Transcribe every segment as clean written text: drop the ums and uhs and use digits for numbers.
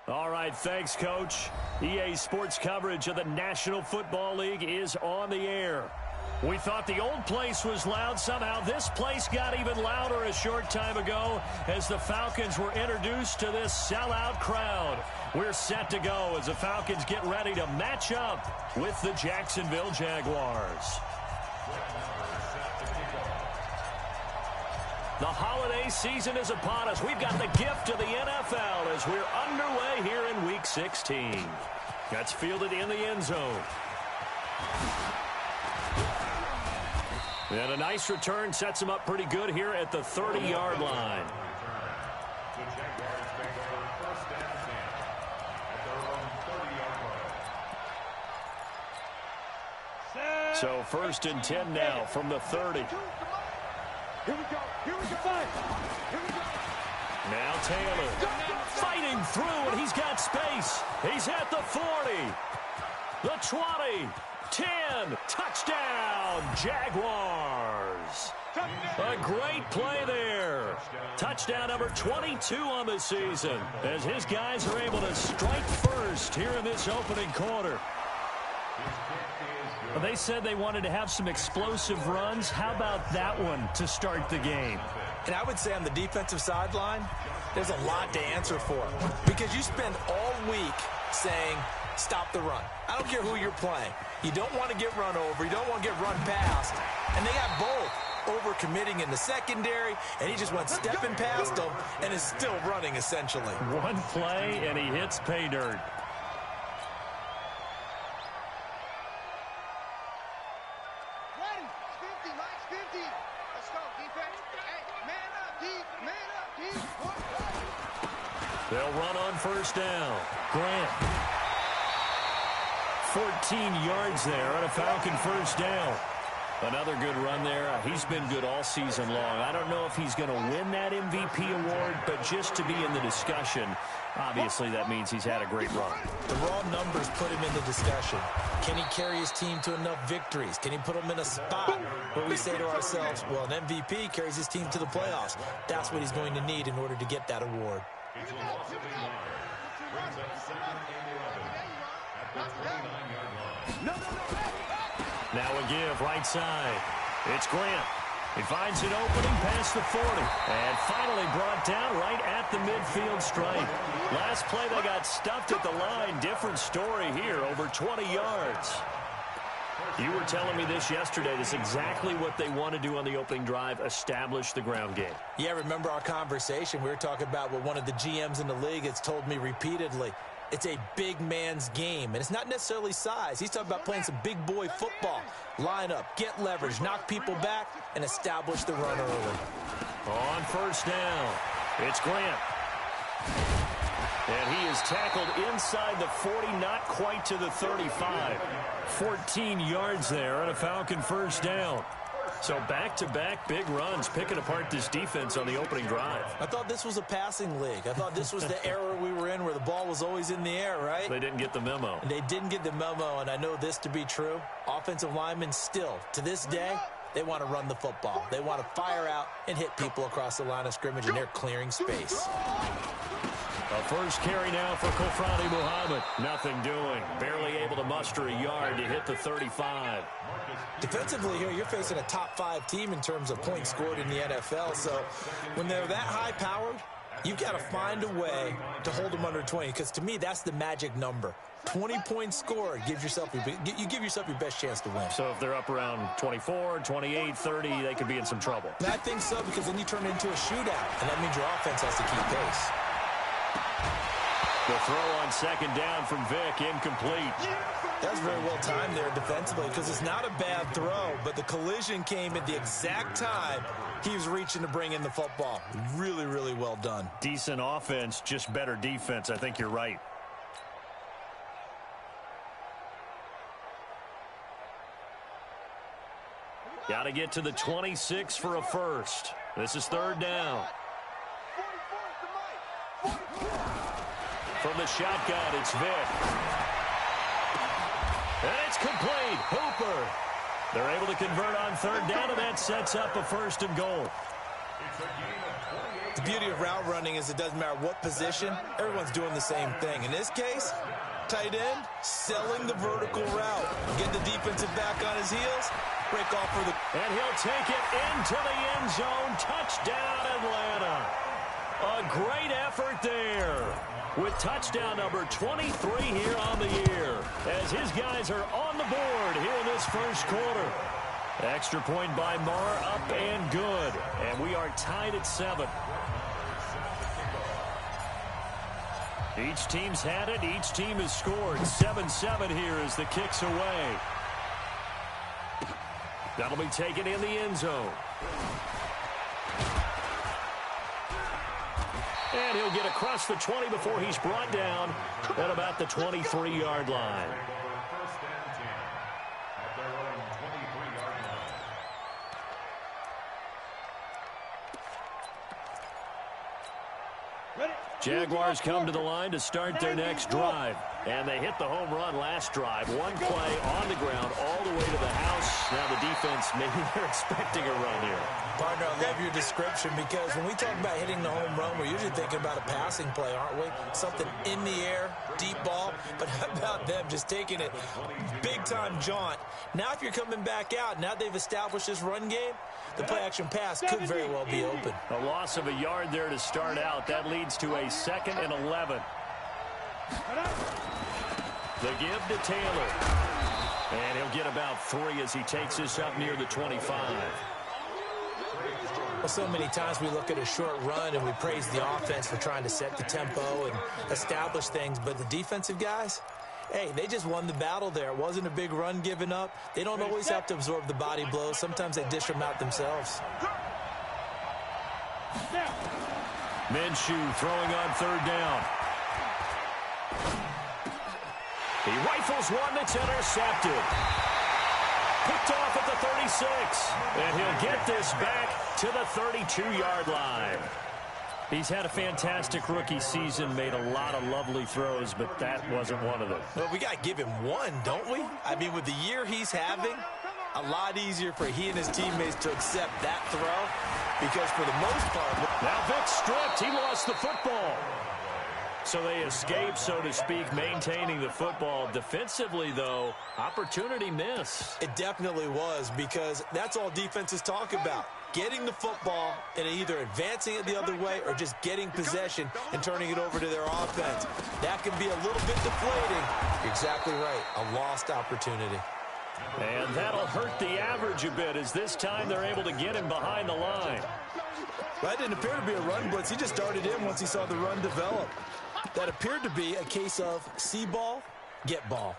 All right, thanks, Coach. EA Sports coverage of the National Football League is on the air. We thought the old place was loud. Somehow this place got even louder a short time ago as the Falcons were introduced to this sellout crowd. We're set to go as the Falcons get ready to match up with the Jacksonville Jaguars. The holiday season is upon us. We've got the gift of the NFL as we're underway here in Week 16. That's fielded in the end zone. And a nice return sets him up pretty good here at the 30-yard line. So 1st and 10 now from the 30. Here we go. Here we go. Here we go. Now Taylor fighting through, and he's got space. He's at the 40, the 20, 10, touchdown, Jaguars. A great play there. Touchdown number 22 on the season as his guys are able to strike first here in this opening quarter. Well, they said they wanted to have some explosive runs. How about that one to start the game? And I would say on the defensive sideline, there's a lot to answer for because you spend all week saying, stop the run. I don't care who you're playing. You don't want to get run over. You don't want to get run past. And they got both. Over-committing in the secondary, and he just went stepping past them and is still running, essentially. One play, and he hits pay dirt. They'll run on 1st down. Grant. 14 yards there on a Falcon 1st down. Another good run there. He's been good all season long. I don't know if he's going to win that MVP award, but just to be in the discussion, obviously that means he's had a great run. The raw numbers put him in the discussion. Can he carry his team to enough victories? Can he put them in a spot where we say to ourselves, well, an MVP carries his team to the playoffs. That's what he's going to need in order to get that award. Now a give, right side. It's Grant. He finds an opening past the 40. And finally brought down right at the midfield stripe. Last play they got stuffed at the line. Different story here, over 20 yards. You were telling me this yesterday. This is exactly what they want to do on the opening drive, establish the ground game. Yeah, remember our conversation. We were talking about what one of the GMs in the league has told me repeatedly. It's a big man's game, and it's not necessarily size. He's talking about playing some big boy football. Line up, get leverage, knock people back, and establish the run early. On 1st down, it's Grant. And he is tackled inside the 40, not quite to the 35. 14 yards there on a Falcon 1st down. So back-to-back big runs, picking apart this defense on the opening drive. I thought this was a passing league. I thought this was the era we were in where the ball was always in the air, right? They didn't get the memo. They didn't get the memo, and I know this to be true. Offensive linemen still, to this day, they want to run the football. They want to fire out and hit people across the line of scrimmage, and they're clearing space. A first carry now for Kofrani Muhammad. Nothing doing. Barely able to muster a yard to hit the 35. Defensively here, you're facing a top-5 team in terms of points scored in the NFL. So when they're that high-powered, you've got to find a way to hold them under 20. Because to me, that's the magic number. 20 points scored gives yourself you give yourself your best chance to win. So if they're up around 24, 28, 30, they could be in some trouble. And I think so, because then you turn it into a shootout, and that means your offense has to keep pace. The throw on 2nd down from Vick, incomplete. That was very well timed there defensively, because it's not a bad throw, but the collision came at the exact time he was reaching to bring in the football. Really, really well done. Decent offense, just better defense. I think you're right. Got to get to the 26 for a first. This is 3rd down. From the shotgun, it's Vick. And it's complete. Hooper. They're able to convert on 3rd down, and that sets up a 1st and goal. The beauty of route running is it doesn't matter what position, everyone's doing the same thing. In this case, tight end, selling the vertical route. Get the defensive back on his heels, break off for the... And he'll take it into the end zone. Touchdown, Atlanta. A great effort there with touchdown number 23 here on the year as his guys are on the board here in this first quarter. Extra point by Marr, up and good. And we are tied at 7. Each team's had it. Each team has scored. 7-7 here as the kick's away. That'll be taken in the end zone. And he'll get across the 20 before he's brought down at about the 23-yard line. Jaguars come to the line to start their next drive. And they hit the home run last drive. One play on the ground all the way to the house. Now the defense, maybe they're expecting a run here. Partner, I love your description because when we talk about hitting the home run, we're usually thinking about a passing play, aren't we? Something in the air, deep ball. But how about them just taking it big-time jaunt? Now if you're coming back out, now they've established this run game, the play-action pass could very well be open. A loss of a yard there to start out. That leads to a 2nd and 11. The give to Taylor. And he'll get about 3 as he takes this up near the 25. Well, so many times we look at a short run and we praise the offense for trying to set the tempo and establish things. But the defensive guys, hey, they just won the battle there. It wasn't a big run given up. They don't always have to absorb the body blows. Sometimes they dish them out themselves. Minshew throwing on 3rd down. He rifles one that's intercepted. Picked off at the 36. And he'll get this back to the 32-yard line. He's had a fantastic rookie season, made a lot of lovely throws, but that wasn't one of them. Well, we got to give him one, don't we? I mean, with the year he's having, a lot easier for he and his teammates to accept that throw because for the most part... Now Vic stripped. He lost the football. So they escape, so to speak, maintaining the football. Defensively, though, opportunity miss. It definitely was because that's all defenses talk about. Getting the football and either advancing it the other way or just getting possession and turning it over to their offense. That can be a little bit deflating. You're exactly right. A lost opportunity. And that'll hurt the average a bit as this time they're able to get him behind the line. That didn't appear to be a run blitz. He just darted in once he saw the run develop. That appeared to be a case of see ball, get ball.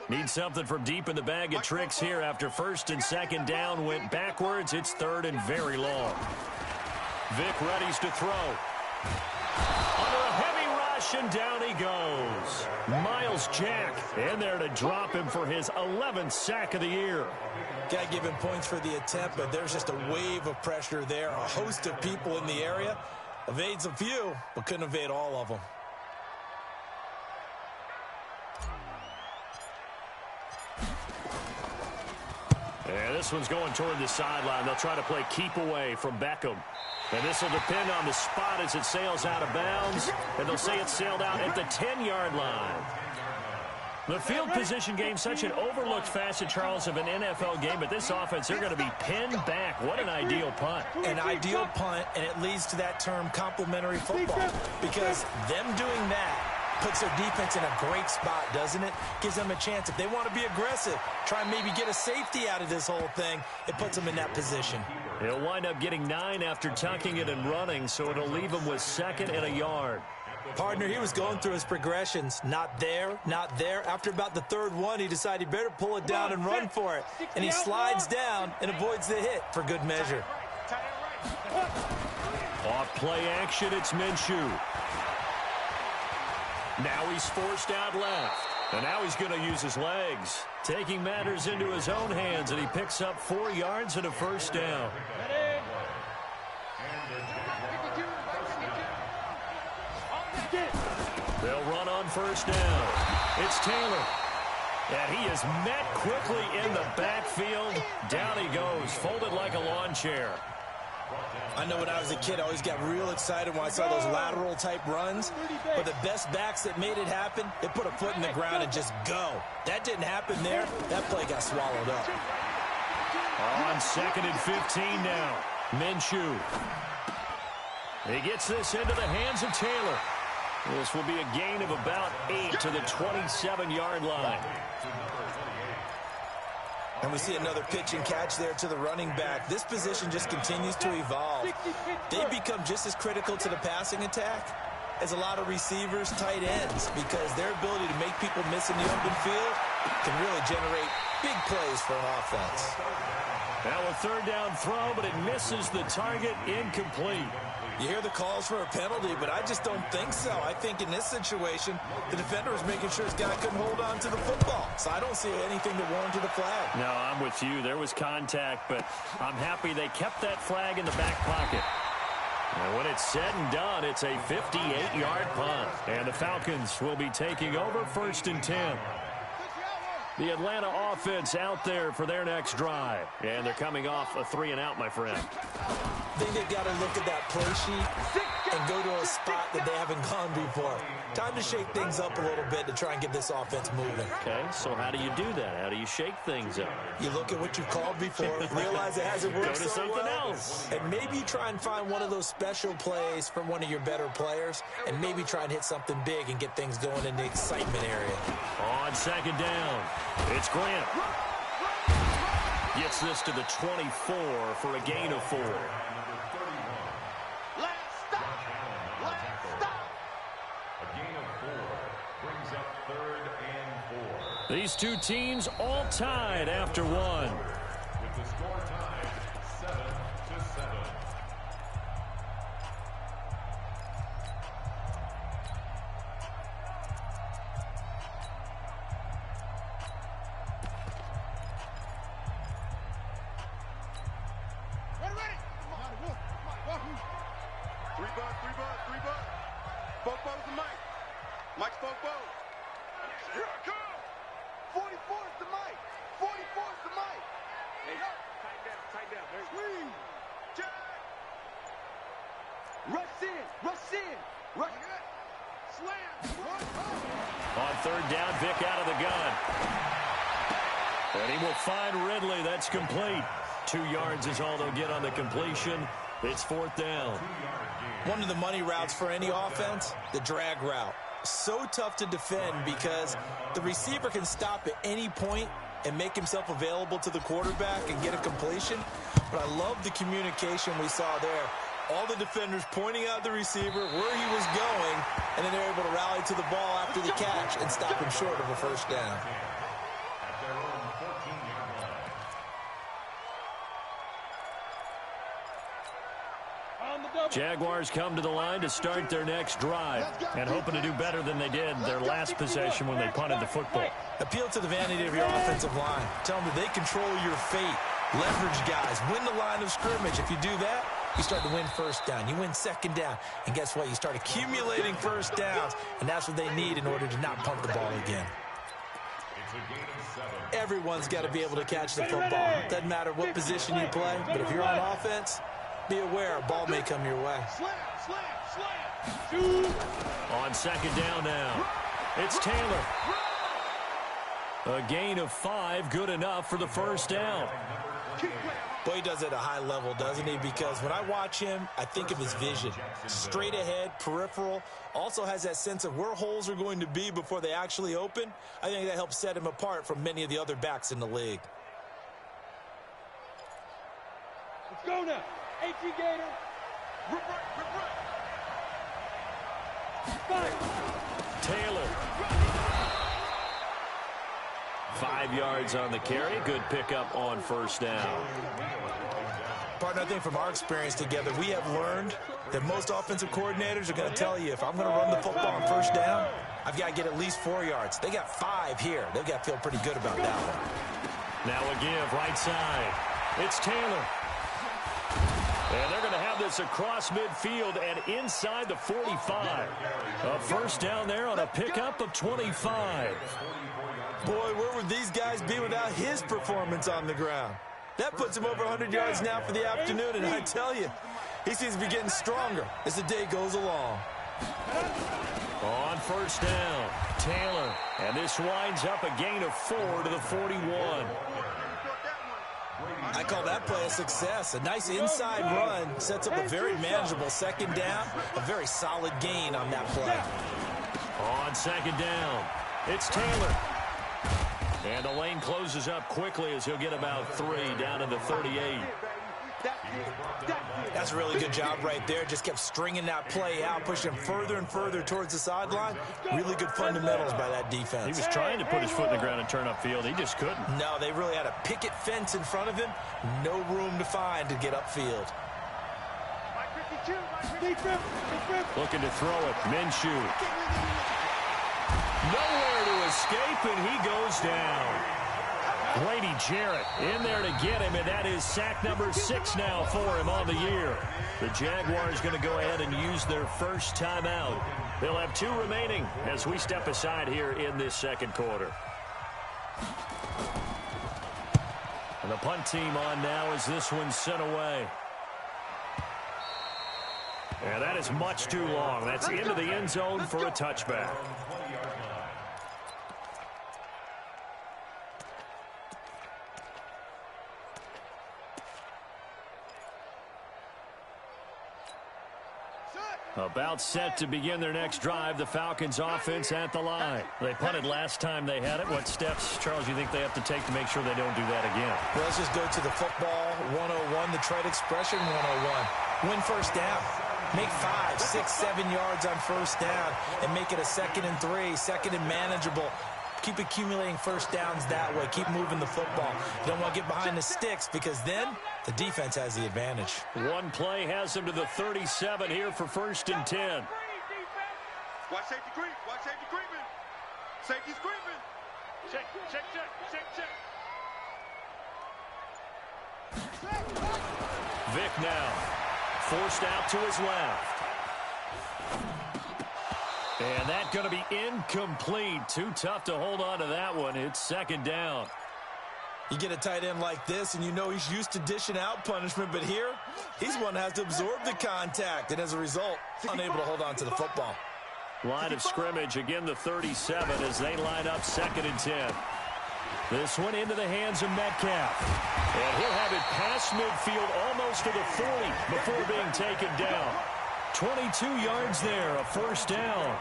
Need something from deep in the bag of tricks here after 1st and 2nd down went backwards. It's 3rd and very long. Vic readies to throw. Under a heavy rush, and down he goes. Miles Jack in there to drop him for his 11th sack of the year. Got to give him points for the attempt, but there's just a wave of pressure there. A host of people in the area. Evades a few, but couldn't evade all of them. And this one's going toward the sideline. They'll try to play keep away from Beckham. And this will depend on the spot as it sails out of bounds. And they'll say it sailed out at the 10-yard line. The field position game, such an overlooked facet, Charles, of an NFL game. But this offense, they're going to be pinned back. What an ideal punt. An ideal punt, and it leads to that term complementary football. Because them doing that puts their defense in a great spot, doesn't it? Gives them a chance. If they want to be aggressive, try and maybe get a safety out of this whole thing, it puts them in that position. He'll wind up getting 9 after tucking it and running, so it'll leave him with 2nd and a yard. Partner, he was going through his progressions. Not there, not there. After about the 3rd one, he decided he better pull it down and run for it. And he slides down and avoids the hit for good measure. Off play action, it's Minshew. Now he's forced out left. And now he's going to use his legs. Taking matters into his own hands, and he picks up 4 yards and a 1st down. They'll run on 1st down. It's Taylor. And he is met quickly in the backfield. Down he goes, folded like a lawn chair. I know when I was a kid, I always got real excited when I saw those lateral type runs. But the best backs that made it happen, they put a foot in the ground and just go. That didn't happen there. That play got swallowed up. On 2nd and 15 now. Minshew. He gets this into the hands of Taylor. This will be a gain of about 8 to the 27-yard line. And we see another pitch and catch there to the running back. This position just continues to evolve. They become just as critical to the passing attack as a lot of receivers, tight ends, because their ability to make people miss in the open field can really generate big plays for an offense. Now a 3rd down throw, but it misses the target, incomplete. You hear the calls for a penalty, but I just don't think so. I think in this situation, the defender was making sure his guy couldn't hold on to the football. So I don't see anything that warranted a flag. No, I'm with you. There was contact, but I'm happy they kept that flag in the back pocket. And when it's said and done, it's a 58-yard punt. And the Falcons will be taking over 1st and 10. The Atlanta offense out there for their next drive. And they're coming off a 3-and-out, my friend. I think they've got to look at that play sheet and go to a spot that they haven't gone before. Time to shake things up a little bit to try and get this offense moving. Okay, so how do you do that? How do you shake things up? You look at what you called before, realize it hasn't worked Go to so something well, else. and maybe try and find one of those special plays from one of your better players, and maybe try and hit something big and get things going in the excitement area. On 2nd down, it's Grant. Gets this to the 24 for a gain of 4. These two teams all tied after 1. With the score tied 7-7. Ready. Three bucks. Bobo's the mic. Mike's Bobo. Here I come. 44 is the mic. 44 is the mic. Hey, tighten down. Swing. Jack. Rush in. Slam. On 3rd down, Vic out of the gun. And he will find Ridley. That's complete. 2 yards is all they'll get on the completion. It's 4th down. One of the money routes for any offense, the drag route. So tough to defend because the receiver can stop at any point and make himself available to the quarterback and get a completion. But I love the communication we saw there. All the defenders pointing out the receiver where he was going, and then they're able to rally to the ball after the catch and stop him short of a 1st down. Jaguars come to the line to start their next drive and hoping to do better than they did their last possession when they punted the football. Appeal to the vanity of your offensive line. Tell them that they control your fate. Leverage guys. Win the line of scrimmage. If you do that, you start to win 1st down. You win 2nd down. And guess what? You start accumulating 1st downs. And that's what they need in order to not punt the ball again. Everyone's got to be able to catch the football. Doesn't matter what position you play, but if you're on offense, be aware a ball may come your way. On 2nd down now, it's Taylor. A gain of 5, good enough for the 1st down. Boy, he does it at a high level, doesn't he? Because when I watch him, I think of his vision. Straight ahead, peripheral. Also has that sense of where holes are going to be before they actually open. I think that helps set him apart from many of the other backs in the league. Let's go now. AT Gator. Taylor. 5 yards on the carry. Good pickup on 1st down. Partner, I think from our experience together, we have learned that most offensive coordinators are going to tell you, if I'm going to run the football on 1st down, I've got to get at least 4 yards. They got 5 here. They've got to feel pretty good about that one. Now a give, right side. It's Taylor. And they're going to have this across midfield and inside the 45. A 1st down there on a pickup of 25. Boy, where would these guys be without his performance on the ground? That puts him over 100 yards now for the afternoon, and I tell you, he seems to be getting stronger as the day goes along. On first down, Taylor. And this winds up a gain of 4 to the 41. I call that play a success. A nice inside run sets up a very manageable second down. A very solid gain on that play. On second down, it's Taylor. And the lane closes up quickly as he'll get about 3 down to the 38. That's a really good job right there. Just kept stringing that play out, pushing him further and further towards the sideline. Really good fundamentals by that defense. He was trying to put his foot in the ground and turn upfield. He just couldn't. No, they really had a picket fence in front of him. No room to find to get upfield. Looking to throw it. Minshew. Nowhere to escape, and he goes down. Grady Jarrett in there to get him, and that is sack number 6 now for him on the year. The Jaguars going to go ahead and use their first timeout. They'll have 2 remaining as we step aside here in this second quarter. And the punt team on now as this one's sent away. And that is much too long. That's into the end zone for a touchback. About set to begin their next drive, the Falcons offense at the line. They punted last time they had it. What steps, Charles, you think they have to take to make sure they don't do that again? Well, let's just go to the football 101, the trade expression 101. Win first down. Make 5, 6, 7 yards on first down and make it a 2nd and 3, 2nd and manageable. Keep accumulating first downs that way. Keep moving the football. You don't want to get behind the sticks because then the defense has the advantage. One play has him to the 37 here for 1st and 10. Watch safety creep. Watch safety creeping. Safety's creeping. Check, check, check, check, check. Vic now forced out to his left. And that's going to be incomplete. Too tough to hold on to that one. It's 2nd down. You get a tight end like this, and you know he's used to dishing out punishment, but here, he's one that has to absorb the contact, and as a result, unable to hold on to the football. Line of scrimmage, again the 37 as they line up 2nd and 10. This one into the hands of Metcalf. And he'll have it past midfield almost to the 40 before being taken down. 22 yards there, a 1st down.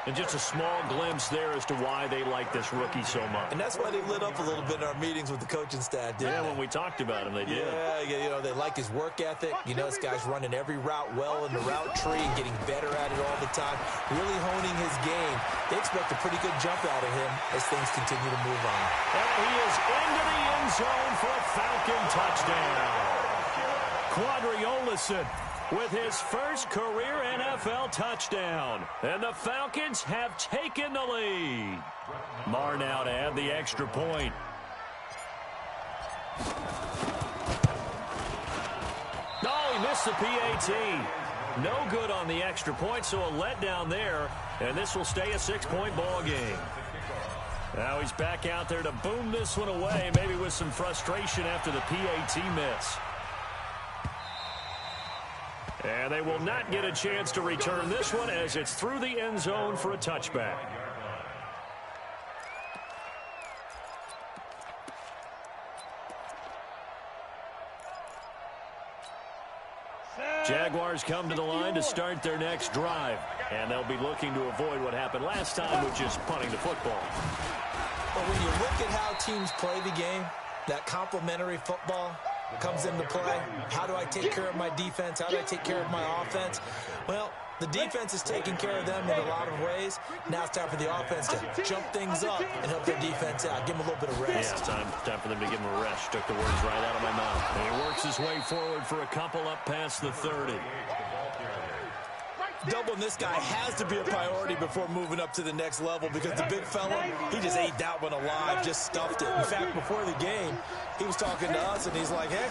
And just a small glimpse there as to why they like this rookie so much. And that's why they lit up a little bit in our meetings with the coaching staff, didn't they? When we talked about him, they did. Yeah, you know, they like his work ethic. You know, this guy's running every route well in the route tree and getting better at it all the time, really honing his game. They expect a pretty good jump out of him as things continue to move on. And he is into the end zone for a Falcon touchdown. Quadri Olison with his first career NFL touchdown. And the Falcons have taken the lead. Marr now to add the extra point. Oh, he missed the PAT. No good on the extra point, so a letdown there. And this will stay a 6-point ball game. Now he's back out there to boom this one away, maybe with some frustration after the PAT miss. And they will not get a chance to return this one as it's through the end zone for a touchback. Jaguars come to the line to start their next drive. And they'll be looking to avoid what happened last time with just punting the football. But when you look at how teams play the game, that complementary football comes into play. How do I take care of my defense? How do I take care of my offense? Well, the defense is taking care of them in a lot of ways. Now it's time for the offense to jump things up and help their defense out. Give them a little bit of rest. Yeah, time for them to give him a rest. Took the words right out of my mouth. And he works his way forward for a couple up past the 30. Doubling this guy has to be a priority before moving up to the next level because the big fella, he just ate that one alive, just stuffed it. In fact, before the game, he was talking to us, and he's like, hey,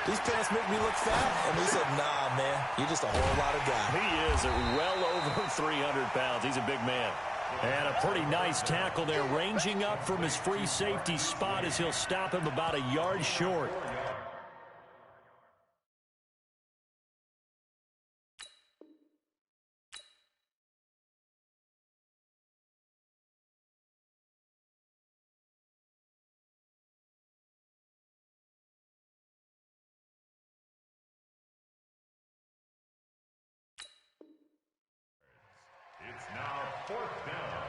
these pants make me look fat. And we said, nah, man, you're just a whole lot of guy. He is well over 300 pounds. He's a big man. And a pretty nice tackle there, ranging up from his free safety spot as he'll stop him about a yard short. It's now 4th down.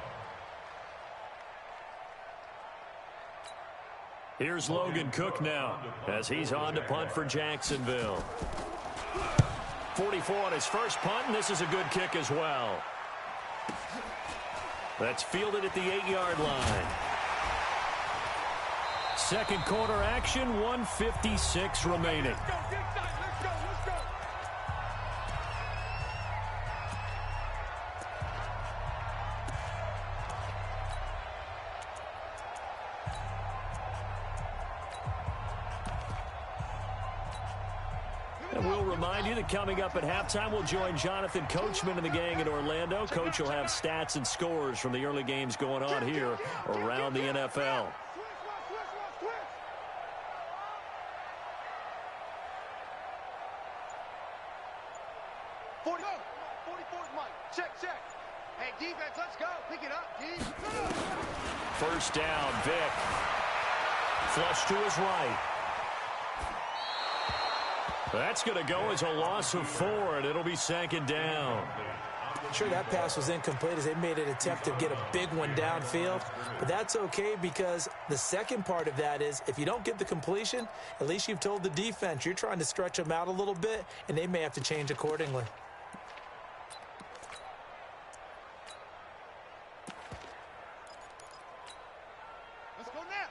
Here's Logan Cook now as he's on to punt for Jacksonville. 44 on his first punt, and this is a good kick as well. That's fielded at the 8-yard line. Second quarter action, 1:56 remaining. And we'll remind you that coming up at halftime, we'll join Jonathan Coachman and the gang in Orlando. Coach will have stats and scores from the early games going on here around the NFL. Check. Hey, defense, let's go. Pick it up, D. First down, Vic. Flush to his right. That's going to go as a loss of 4, and it'll be 2nd down. Sure, that pass was incomplete as they made an attempt to get a big one downfield. But that's okay because the second part of that is if you don't get the completion, at least you've told the defense you're trying to stretch them out a little bit, and they may have to change accordingly. Let's go now.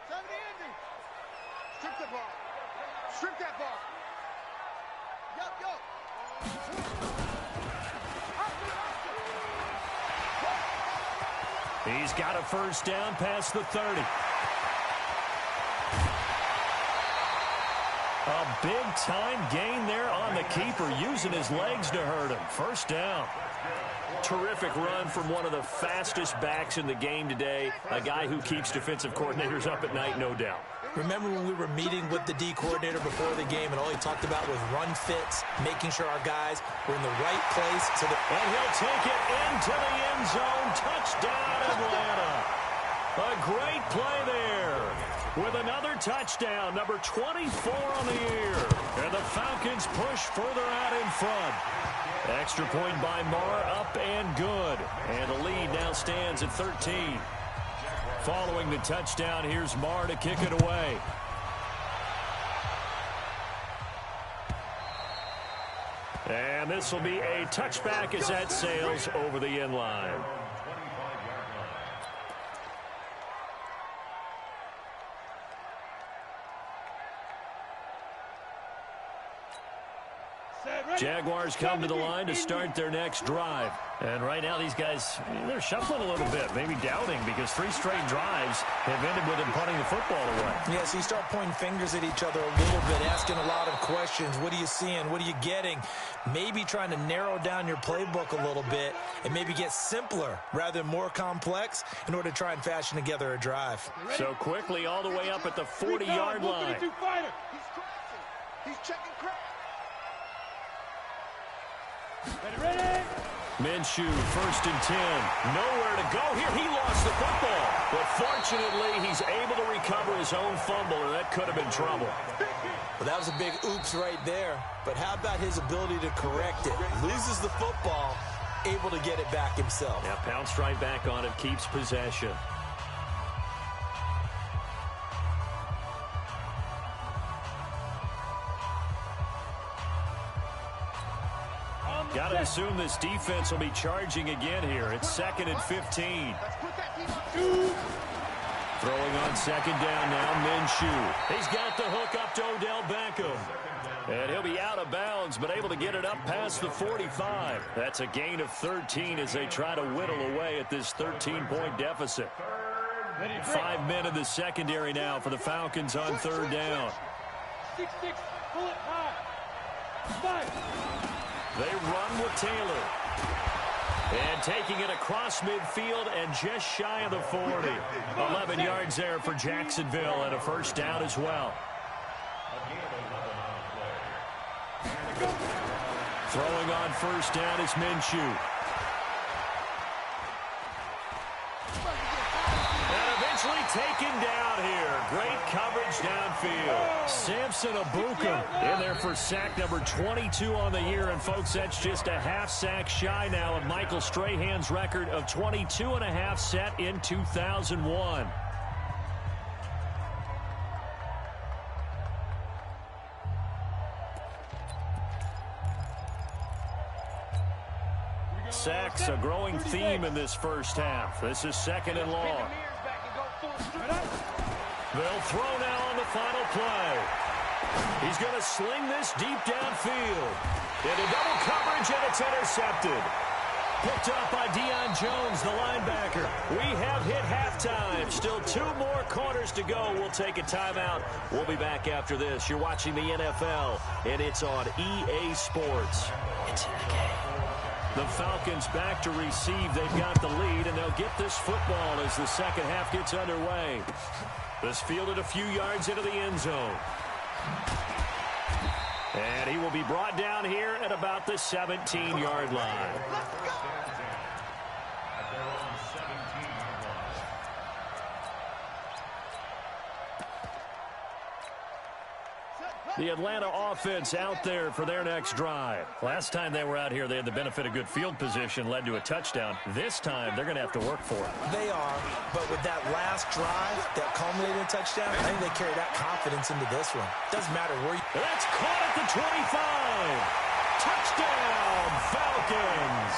70 Andy. Strip the ball. Strip that ball. Yo. He's got a first down past the 30. A big-time gain there on the keeper, using his legs to hurt him. First down. Terrific run from one of the fastest backs in the game today, a guy who keeps defensive coordinators up at night, no doubt. Remember when we were meeting with the D coordinator before the game and all he talked about was run fits, making sure our guys were in the right place. And he'll take it into the end zone. Touchdown, Atlanta. A great play there with another touchdown, number 24 on the year. And the Falcons push further out in front. Extra point by Marr, up and good. And the lead now stands at 13. Following the touchdown, here's Marr to kick it away. And this will be a touchback as that sails over the end line. Jaguars come to the line to start their next drive. And right now these guys, they're shuffling a little bit, maybe doubting, because 3 straight drives have ended with them punting the football away. Yeah, so you start pointing fingers at each other a little bit, asking a lot of questions. What are you seeing? What are you getting? Maybe trying to narrow down your playbook a little bit and maybe get simpler rather than more complex in order to try and fashion together a drive. So quickly all the way up at the 40-yard line. He's crossing. He's checking crack. Ready. Minshew, 1st and 10. Nowhere to go here. He lost the football. But fortunately, he's able to recover his own fumble, or that could have been trouble. Well, that was a big oops right there. But how about his ability to correct it? Loses the football, able to get it back himself. Yeah, pounced right back on it, keeps possession. Got to assume this defense will be charging again here. It's 2nd and 15. Throwing on 2nd down now, Minshew. He's got the hook up to Odell Beckham. And he'll be out of bounds, but able to get it up past the 45. That's a gain of 13 as they try to whittle away at this 13-point deficit. 5 men in the secondary now for the Falcons on 3rd down. 6-6, pull it high. 5. They run with Taylor. And taking it across midfield and just shy of the 40. 11 yards there for Jacksonville and a first down as well. Throwing on first down is Minshew. Taken down here. Great coverage downfield. Samson Abuka in there for sack number 22 on the year. And, folks, that's just a half sack shy now of Michael Strahan's record of 22.5 set in 2001. Sacks, a growing theme in this first half. This is second and long. They'll throw now on the final play. He's going to sling this deep downfield. Into double coverage, and it's intercepted. Picked up by Deion Jones, the linebacker. We have hit halftime. Still 2 more quarters to go. We'll take a timeout. We'll be back after this. You're watching the NFL, and it's on EA Sports. It's in the game. The Falcons back to receive. They've got the lead, and they'll get this football as the second half gets underway. This fielded a few yards into the end zone. And he will be brought down here at about the 17-yard line. The Atlanta offense out there for their next drive. Last time they were out here, they had the benefit of good field position, led to a touchdown. This time, they're going to have to work for it. They are, but with that last drive that culminated in a touchdown, I think they carry that confidence into this one. Doesn't matter where you... That's caught at the 25. Touchdown, Falcons.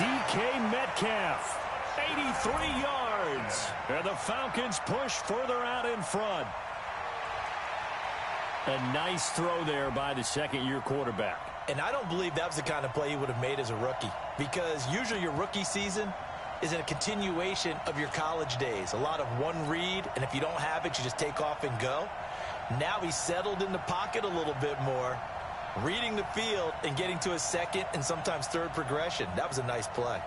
DK Metcalf, 83 yards. And the Falcons push further out in front. A nice throw there by the second-year quarterback. And I don't believe that was the kind of play he would have made as a rookie, because usually your rookie season is a continuation of your college days. A lot of one read, and if you don't have it, you just take off and go. Now he's settled in the pocket a little bit more, reading the field and getting to a second and sometimes third progression. That was a nice play.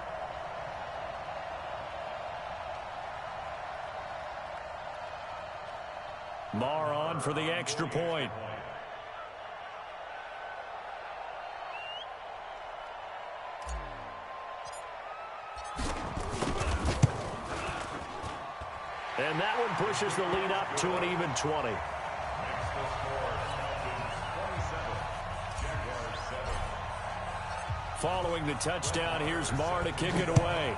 Marr on for the extra point. And that one pushes the lead up to an even 20. Following the touchdown, here's Marr to kick it away.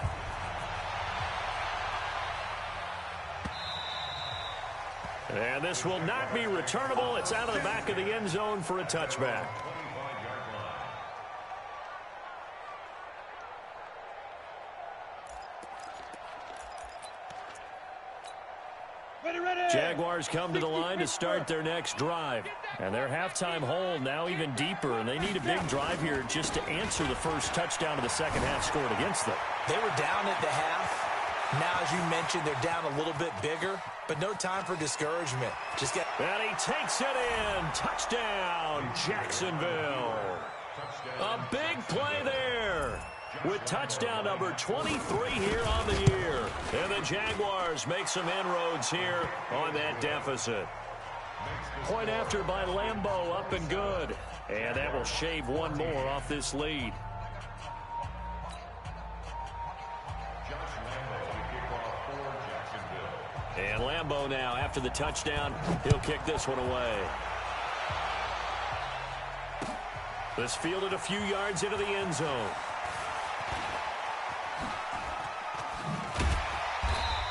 And this will not be returnable. It's out of the back of the end zone for a touchback. Jaguars come to the line to start their next drive. And their halftime hole now even deeper, and they need a big drive here just to answer the first touchdown of the second half scored against them. They were down at the half. Now, as you mentioned, they're down a little bit bigger, but no time for discouragement. Just get... And he takes it in. Touchdown, Jacksonville. A big play there with touchdown number 23 here on the year. And the Jaguars make some inroads here on that deficit. Point after by Lambeau, up and good. And that will shave one more off this lead. And Lambeau now, after the touchdown, he'll kick this one away. This fielded a few yards into the end zone.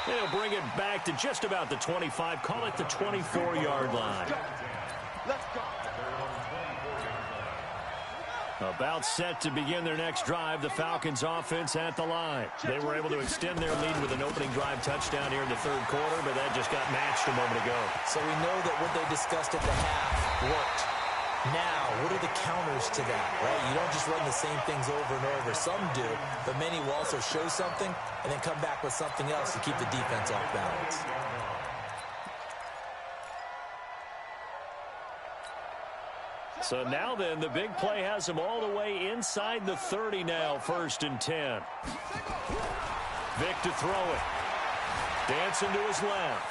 He'll bring it back to just about the 25. Call it the 24-yard line. Let's go. About set to begin their next drive, the Falcons offense at the line. They were able to extend their lead with an opening drive touchdown here in the third quarter, but that just got matched a moment ago. So we know that what they discussed at the half worked. Now, what are the counters to that, right? You don't just run the same things over and over. Some do, but many will also show something and then come back with something else to keep the defense off balance. So now then, the big play has him all the way inside the 30 now, 1st and 10. Vic to throw it. Dancing to his left.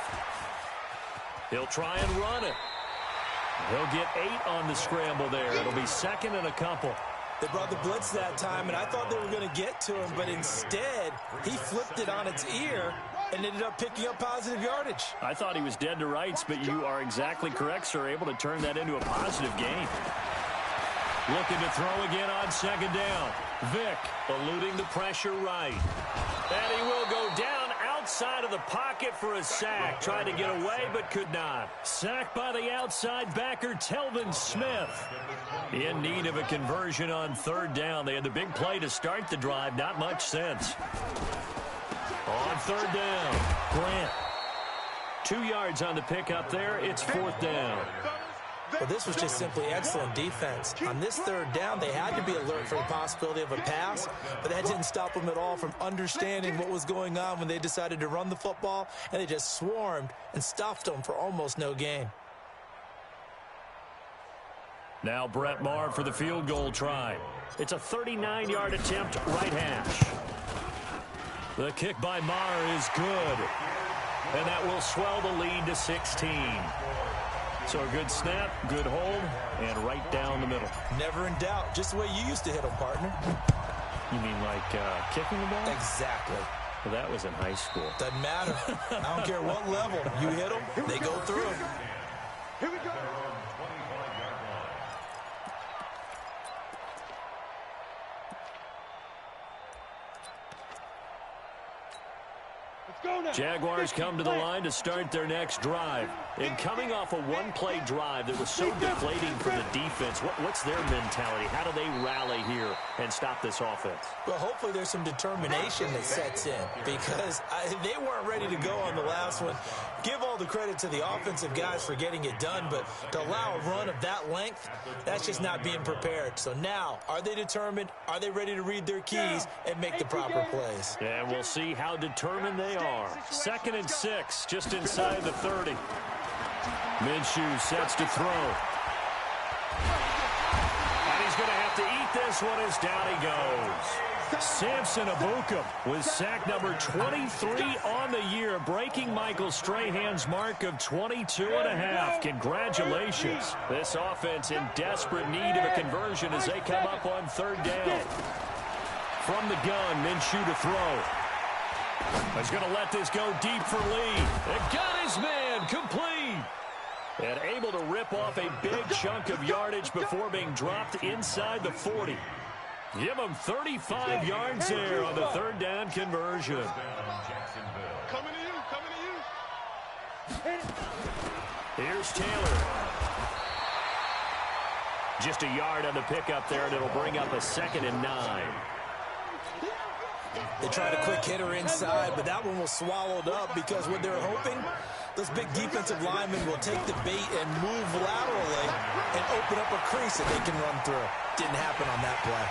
He'll try and run it. He'll get 8 on the scramble there. It'll be 2nd and a couple. They brought the blitz that time, and I thought they were going to get to him, but instead, he flipped it on its ear and ended up picking up positive yardage. I thought he was dead to rights, but you are exactly correct, sir. Able to turn that into a positive gain. Looking to throw again on 2nd down. Vic eluding the pressure right. And he will go down outside of the pocket for a sack. Tried to get away, but could not. Sacked by the outside backer, Telvin Smith. In need of a conversion on 3rd down. They had the big play to start the drive. Not much sense. On 3rd down, Grant. 2 yards on the pickup there. It's 4th down. Well, this was just simply excellent defense. On this 3rd down, they had to be alert for the possibility of a pass, but that didn't stop them at all from understanding what was going on when they decided to run the football, and they just swarmed and stuffed them for almost no gain. Now Brett Maher for the field goal try. It's a 39-yard attempt, right hash. The kick by Maher is good, and that will swell the lead to 16. So a good snap, good hold, and right down the middle. Never in doubt. Just the way you used to hit them, partner. You mean like kicking the ball? Exactly. Well, that was in high school. Doesn't matter. I don't care what level. You hit them, they go through. Here we go. Jaguars come to the line to start their next drive. And coming off a one-play drive that was so deflating for the defense, what's their mentality? How do they rally here and stop this offense? Well, hopefully there's some determination that sets in because they weren't ready to go on the last one. Give all the credit to the offensive guys for getting it done, but to allow a run of that length, that's just not being prepared. So now, are they determined? Are they ready to read their keys and make the proper plays? And we'll see how determined they are. 2nd and 6, just inside the 30. Minshew sets to throw. And he's going to have to eat this one as down he goes. Samson Ebukam with sack number 23 on the year, breaking Michael Strahan's mark of 22.5. Congratulations. This offense in desperate need of a conversion as they come up on 3rd down. From the gun, Minshew to throw. He's going to let this go deep for Lee. And got his man complete. And able to rip off a big chunk of yardage before being dropped inside the 40. Give him 35 yards there on the 3rd down conversion. Coming to you, Here's Taylor. Just a yard on the pickup there, and it'll bring up a 2nd and 9. They tried a quick hitter inside, but that one was swallowed up because what they're hoping, those big defensive linemen will take the bait and move laterally and open up a crease that they can run through. Didn't happen on that play.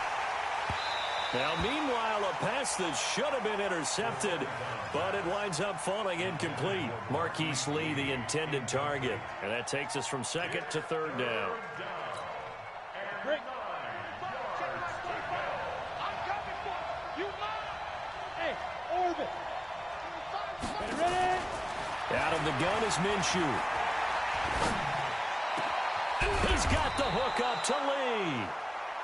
Now, meanwhile, a pass that should have been intercepted, but it winds up falling incomplete. Marquise Lee, the intended target. And that takes us from 2nd to 3rd down. Out of the gun is Minshew. He's got the hook up to Lee.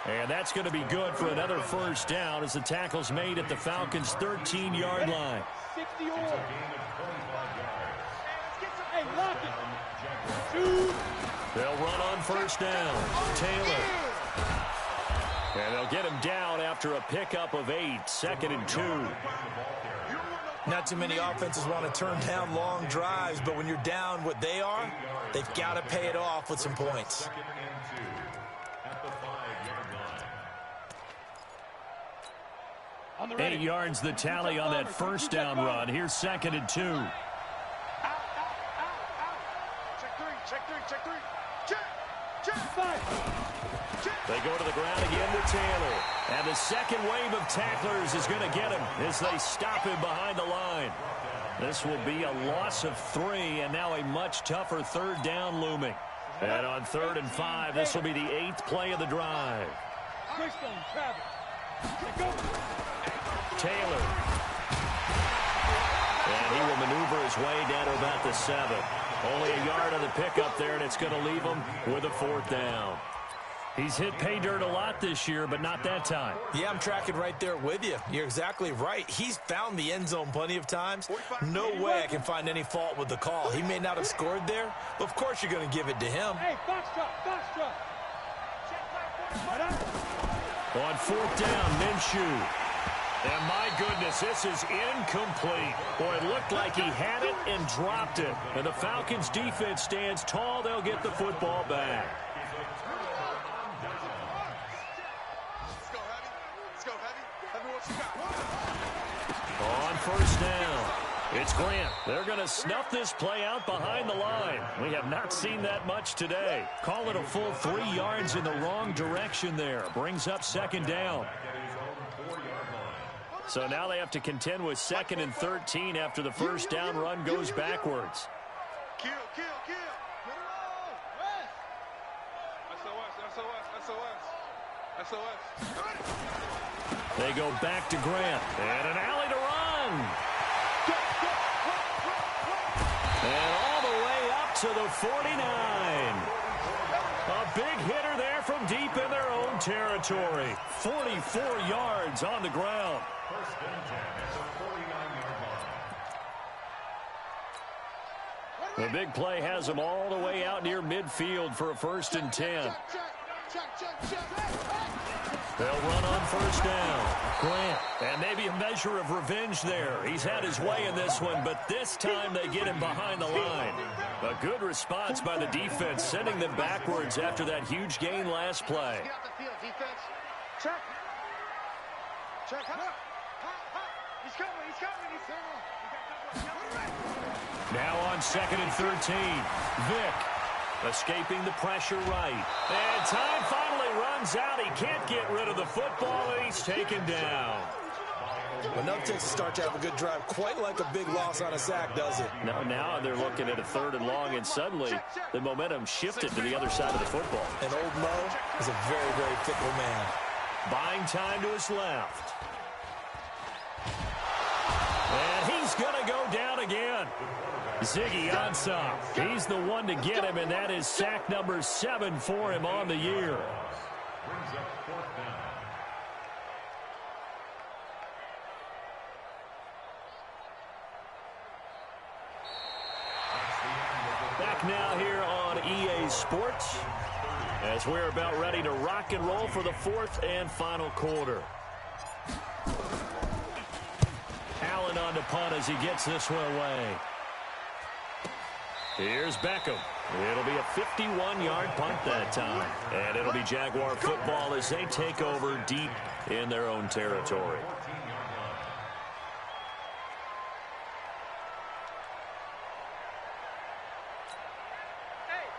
And that's going to be good for another 1st down as the tackle's made at the Falcons' 13-yard line. They'll run on 1st down. Taylor. And they'll get him down after a pickup of 8, 2nd and 2. Not too many offenses want to turn down long drives, but when you're down what they are, they've got to pay it off with some points. On 8 yards the tally on that 1st down run. Here's 2nd and 2. They go to the ground again to Taylor. And the second wave of tacklers is going to get him as they stop him behind the line. This will be a loss of 3, and now a much tougher 3rd down looming. And on 3rd and 5, this will be the 8th play of the drive. Taylor. And he will maneuver his way down to about the 7. Only a yard on the pickup there, and it's going to leave him with a 4th down. He's hit pay dirt a lot this year, but not that time. Yeah, I'm tracking right there with you. You're exactly right. He's found the end zone plenty of times. No way I can find any fault with the call. He may not have scored there, but of course you're going to give it to him. Hey, box drop. On 4th down, Minshew. And my goodness, this is incomplete. Boy, it looked like he had it and dropped it. And the Falcons defense stands tall. They'll get the football back. On 1st down, it's Grant. They're going to snuff this play out behind the line. We have not seen that much today. Call it a full 3 yards in the wrong direction there. Brings up 2nd down. So now they have to contend with 2nd and 13 after the 1st down run goes backwards. Kill. SOS. They go back to Grant. And an alley to run. And all the way up to the 49. A big hitter there from deep in their own territory. 44 yards on the ground. The big play has them all the way out near midfield for a 1st and 10. They'll run on 1st down. Grant. And maybe a measure of revenge there. He's had his way in this one, but this time they get him behind the line. A good response by the defense, sending them backwards after that huge gain last play. Check. He's coming. Now on 2nd and 13. Vick escaping the pressure right. And time finally runs out. He can't get rid of the football, and he's taken down. Enough takes to start to have a good drive. Quite like a big loss on a sack, does it? Now they're looking at a 3rd and long, and suddenly the momentum shifted to the other side of the football. And old Mo is a very, very fickle man. Buying time to his left. And he's going to go down again. Ziggy Ansah. He's the one to get him, and that is sack number 7 for him on the year. Back now here on EA Sports as we're about ready to rock and roll for the 4th and final quarter. Allen on to punt as he gets this one away. Here's Beckham. It'll be a 51-yard punt that time. And it'll be Jaguar football as they take over deep in their own territory.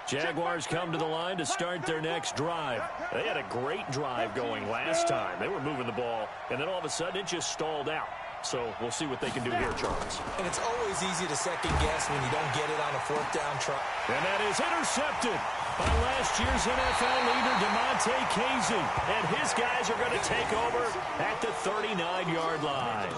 Jaguars come to the line to start their next drive. They had a great drive going last time. They were moving the ball, and then all of a sudden it just stalled out. So we'll see what they can do here, Charles. And it's always easy to second guess when you don't get it on a 4th down try. And that is intercepted by last year's NFL leader, DeMonte Casey. And his guys are going to take over at the 39-yard line.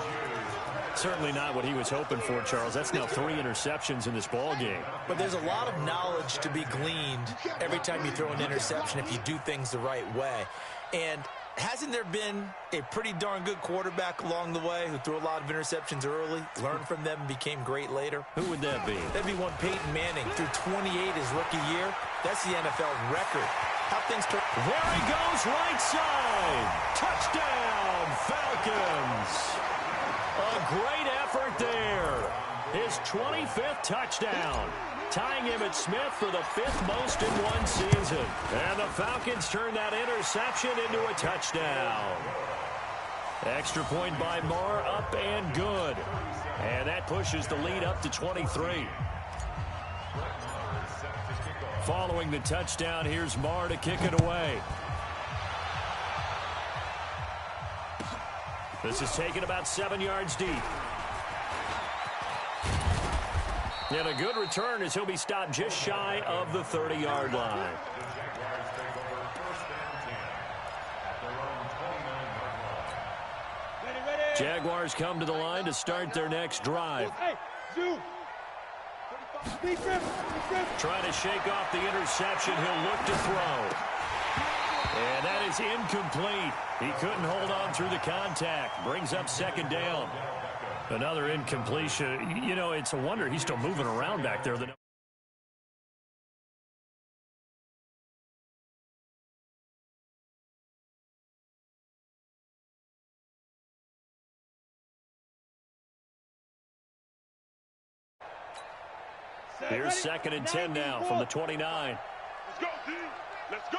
Certainly not what he was hoping for, Charles. That's now 3 interceptions in this ball game. But there's a lot of knowledge to be gleaned every time you throw an interception if you do things the right way. And hasn't there been a pretty darn good quarterback along the way who threw a lot of interceptions early, learned from them, and became great later? Who would that be? That'd be one Peyton Manning. Threw 28 his rookie year. That's the NFL record. How things turn. There he goes, right side. Touchdown, Falcons. A great effort there. His 25th touchdown. Tying him at Smith for the 5th most in one season. And the Falcons turn that interception into a touchdown. Extra point by Marr, up and good. And that pushes the lead up to 23. Following the touchdown, here's Marr to kick it away. This is taken about 7 yards deep. And a good return as he'll be stopped just shy of the 30-yard line. Jaguars come to the line to start their next drive. Trying to shake off the interception. He'll look to throw. And that is incomplete. He couldn't hold on through the contact. Brings up second down. Another incompletion. You know, it's a wonder he's still moving around back there. Here's second and 10 now from the 29. Let's go, D. Let's go.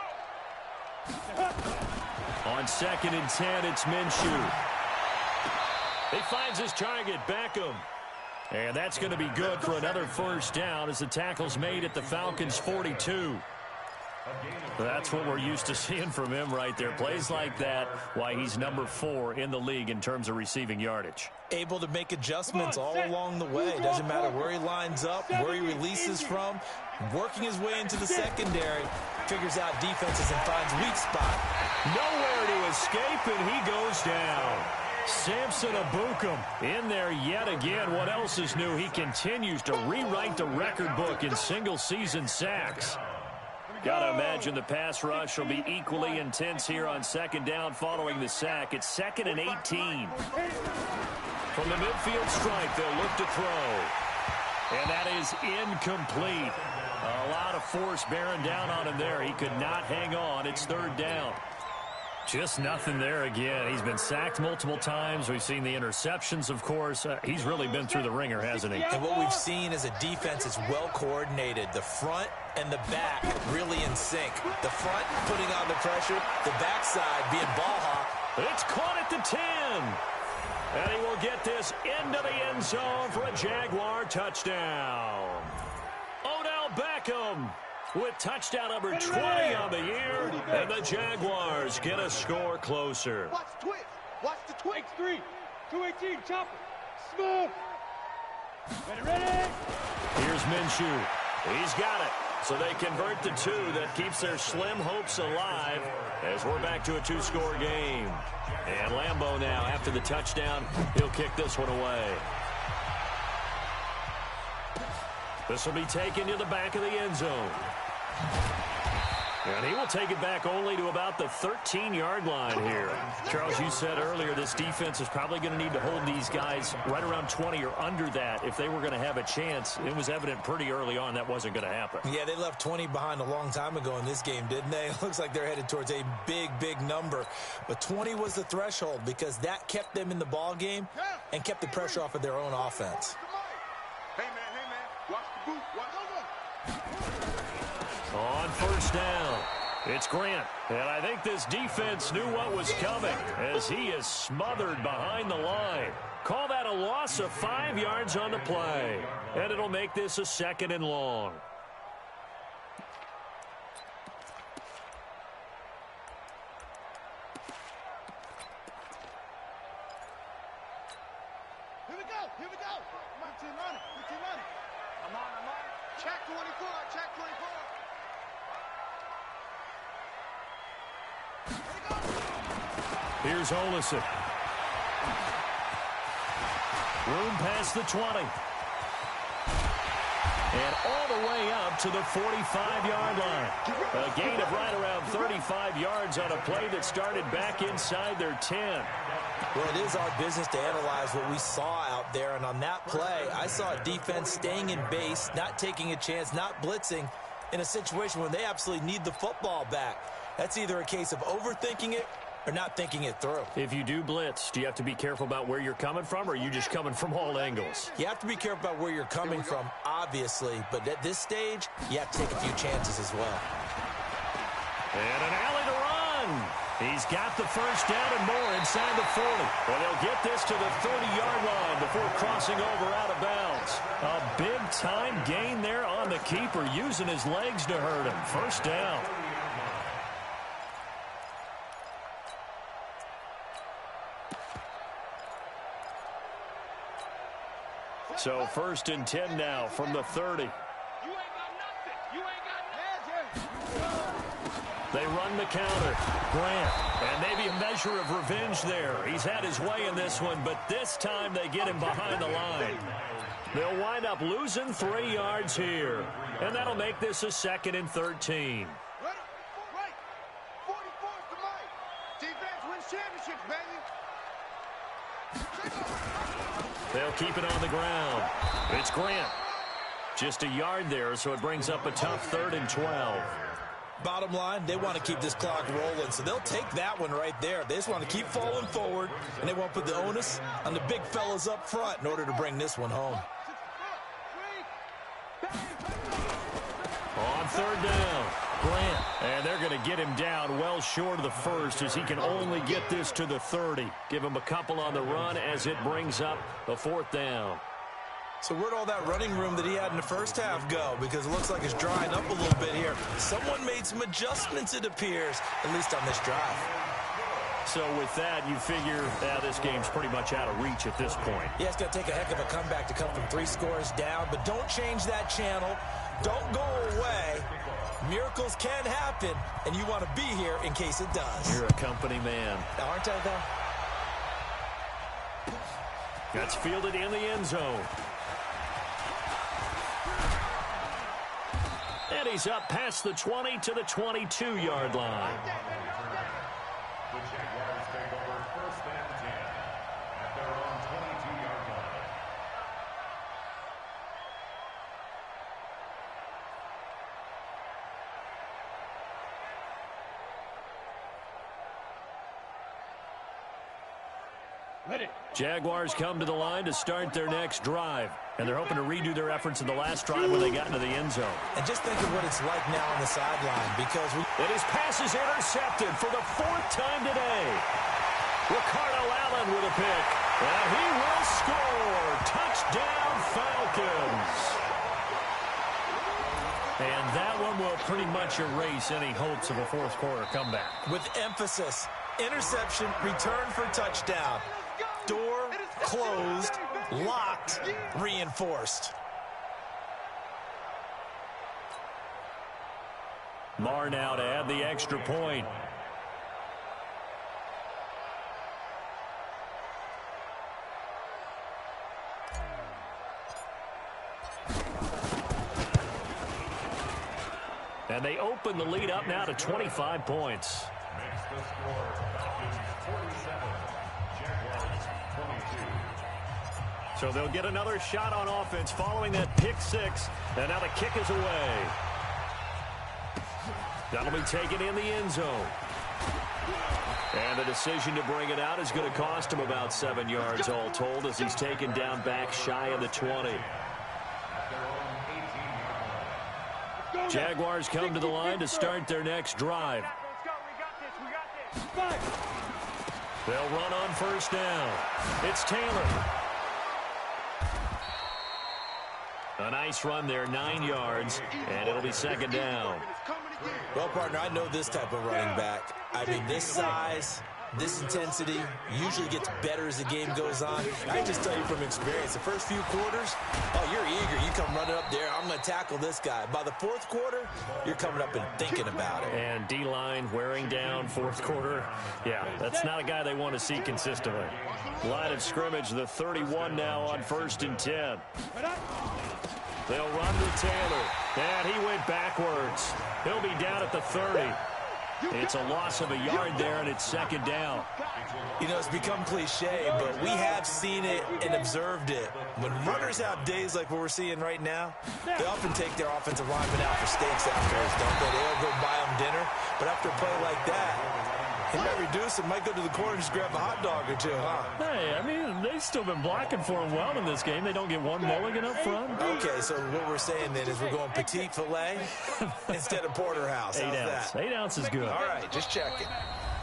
On second and 10, it's Minshew. He finds his target, Beckham. And that's going to be good for another first down as the tackle's made at the Falcons' 42. That's what we're used to seeing from him right there. Plays like that, why he's number 4 in the league in terms of receiving yardage. Able to make adjustments all along the way. Doesn't matter where he lines up, where he releases from, working his way into the secondary, figures out defenses and finds weak spot. Nowhere to escape, and he goes down. Samson Abukum in there yet again. What else is new? He continues to rewrite the record book in single-season sacks. Gotta imagine the pass rush will be equally intense here on second down following the sack. It's second and 18. From the midfield stripe, they'll look to throw. And that is incomplete. A lot of force bearing down on him there. He could not hang on. It's third down. Just nothing there again. He's been sacked multiple times. We've seen the interceptions, of course. He's really been through the ringer, hasn't he? And what we've seen is a defense is well coordinated. The front and the back really in sync. The front putting on the pressure, the backside being ball hawk. It's caught at the 10. And he will get this into the end zone for a Jaguar touchdown. Odell Beckham with touchdown number 20 on the year, and the Jaguars get a score closer. Watch the twist. Watch the twist. 3, 218, chopper. Smooth. Ready. Here's Minshew. He's got it. So they convert the 2. That keeps their slim hopes alive as we're back to a 2-score game. And Lambeau now, after the touchdown, he'll kick this one away. This will be taken to the back of the end zone. And he will take it back only to about the 13-yard line here. Charles, you said earlier this defense is probably going to need to hold these guys right around 20 or under that if they were going to have a chance. It was evident pretty early on that wasn't going to happen. Yeah, they left 20 behind a long time ago in this game, didn't they? It looks like they're headed towards a big, big number. But 20 was the threshold because that kept them in the ball game and kept the pressure off of their own offense. Hey, man. Watch the boot. Watch On first down, it's Grant. And I think this defense knew what was coming as he is smothered behind the line. Call that a loss of 5 yards on the play. And it'll make this a second and long. Here we go. Come on, team running. I'm on. Check 24. Here's Olesen. Room past the 20. And all the way up to the 45-yard line. A gain of right around 35 yards on a play that started back inside their 10. Well, it is our business to analyze what we saw out there. And on that play, I saw a defense staying in base, not taking a chance, not blitzing in a situation where they absolutely need the football back. That's either a case of overthinking it or not thinking it through. If you do blitz, do you have to be careful about where you're coming from, or are you just coming from all angles? You have to be careful about where you're coming from, obviously. But at this stage, you have to take a few chances as well. And an alley to run. He's got the first down and more inside the 40. Well, they'll get this to the 30-yard line before crossing over out of bounds. A big-time gain there on the keeper, using his legs to hurt him. First down. So 1st and 10 now from the 30. They run the counter. Grant. And maybe a measure of revenge there. He's had his way in this one, but this time they get him behind the line. They'll wind up losing 3 yards here. And that'll make this a 2nd and 13. Right. 44 is the mic. Defense wins championships, baby. They'll keep it on the ground. It's Grant. Just a yard there, so it brings up a tough 3rd and 12. Bottom line, they want to keep this clock rolling, so they'll take that one right there. They just want to keep falling forward, and they won't put the onus on the big fellas up front in order to bring this one home. On 3rd down, Grant. And they're going to get him down well short of the 1st as he can only get this to the 30. Give him a couple on the run as it brings up the 4th down. So where'd all that running room that he had in the first half go? Because it looks like it's drying up a little bit here. Someone made some adjustments, it appears, at least on this drive. So with that, you figure this game's pretty much out of reach at this point. Yeah, it's going to take a heck of a comeback to come from 3 scores down, but don't change that channel. Don't go away. Miracles can happen, and you want to be here in case it does. You're a company man. Aren't I, though? That's fielded in the end zone. And he's up past the 20 to the 22-yard line. The Jaguars take over 1st and 10 at their own 22-yard line. Jaguars come to the line to start their next drive. And they're hoping to redo their efforts in the last drive when they got into the end zone. And just think of what it's like now on the sideline, because And his pass is intercepted for the 4th time today. Ricardo Allen with a pick. And he will score. Touchdown, Falcons. And that one will pretty much erase any hopes of a 4th quarter comeback. with emphasis, interception, return for touchdown. Door closed, locked, reinforced. Marr now to add the extra point. And they open the lead up now to 25 points. Makes the score Falcons 47, Jaguars 22. So they'll get another shot on offense following that pick 6. And now the kick is away. That'll be taken in the end zone. And the decision to bring it out is going to cost him about 7 yards all told as he's taken down back shy of the 20. Jaguars come to the line to start their next drive. They'll run on 1st down. It's Taylor. A nice run there, 9 yards, and it'll be 2nd down. Well, partner, I know this type of running back. I mean, this size, this intensity usually gets better as the game goes on. I can just tell you from experience, the first few quarters, oh, you're eager. You come running up there, I'm going to tackle this guy. By the 4th quarter, you're coming up and thinking about it. And D-line wearing down 4th quarter. Yeah, that's not a guy they want to see consistently. Line of scrimmage, the 31 now on 1st and 10. They'll run to Taylor. And he went backwards. He'll be down at the 30. It's a loss of a yard there, and it's 2nd down. You know, it's become cliche, but we have seen it and observed it. When runners have days like what we're seeing right now, they often take their offensive linemen out for steaks afterwards, don't they? They'll go buy them dinner. But after a play like that, he might reduce it, might go to the corner and just grab a hot dog or two, huh? Hey, I mean, they've still been blocking for him well in this game. They don't get one mulligan up front. Okay, so what we're saying then is we're going petite filet instead of porterhouse. How's 8 ounce. that? 8 ounce is good. All right, just checking.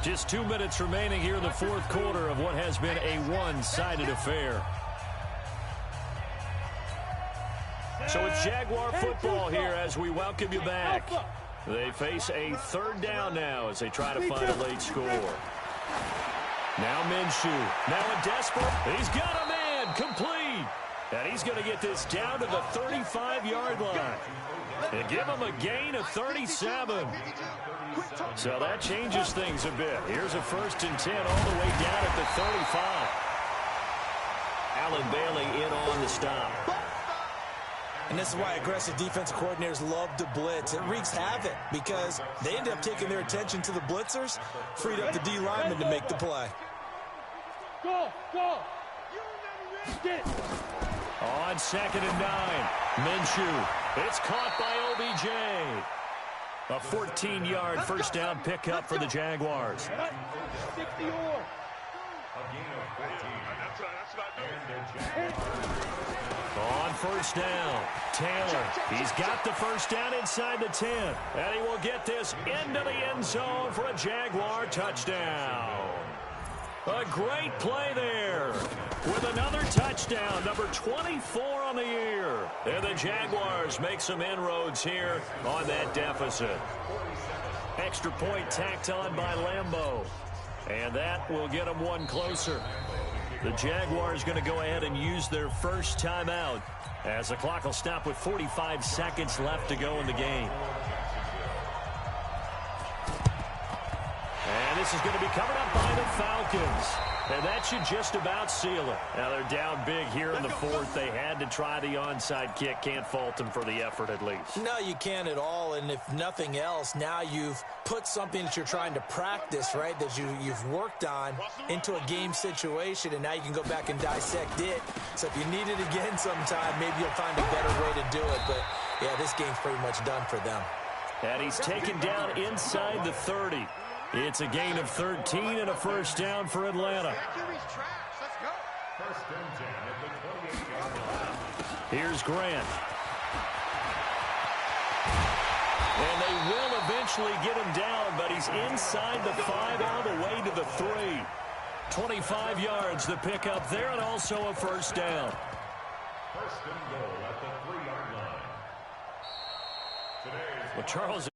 Just 2 minutes remaining here in the 4th quarter of what has been a one-sided affair. So it's Jaguar football here as we welcome you back. They face a 3rd down now as they try to find a late score. Now Minshew. Now a desperate. He's got a man. Complete. And he's going to get this down to the 35-yard line. And give him a gain of 37. So that changes things a bit. Here's a 1st and 10 all the way down at the 35. Alan Bailey in on the stop. And this is why aggressive defensive coordinators love to blitz. It wreaks havoc because they end up taking their attention to the blitzers, freed up the D lineman to make the play. Go, go. Get. On 2nd and 9, Minshew. It's caught by OBJ. A 14-yard first down pickup for the Jaguars. 60 or. On 1st down, Taylor. He's got the first down inside the 10. And he will get this into the end zone for a Jaguar touchdown. A great play there with another touchdown, number 24 on the year. And the Jaguars make some inroads here on that deficit. Extra point tacked on by Lambeau. And that will get them one closer. The Jaguars going to go ahead and use their first timeout as the clock will stop with 45 seconds left to go in the game. And this is going to be covered up by the Falcons. And that should just about seal it. Now they're down big here in the 4th. They had to try the onside kick. Can't fault them for the effort at least. No, you can't at all. And if nothing else, now you've put something that you're trying to practice, right, that you've worked on into a game situation, and now you can go back and dissect it. So if you need it again sometime, maybe you'll find a better way to do it. But, yeah, this game's pretty much done for them. And he's taken down inside the 30. It's a gain of 13 and a first down for Atlanta. Here's Grant. And they will eventually get him down, but he's inside the 5 all the way to the 3. 25 yards the pickup there, and also a first down. First and goal at the 3-yard line. Well, Charles...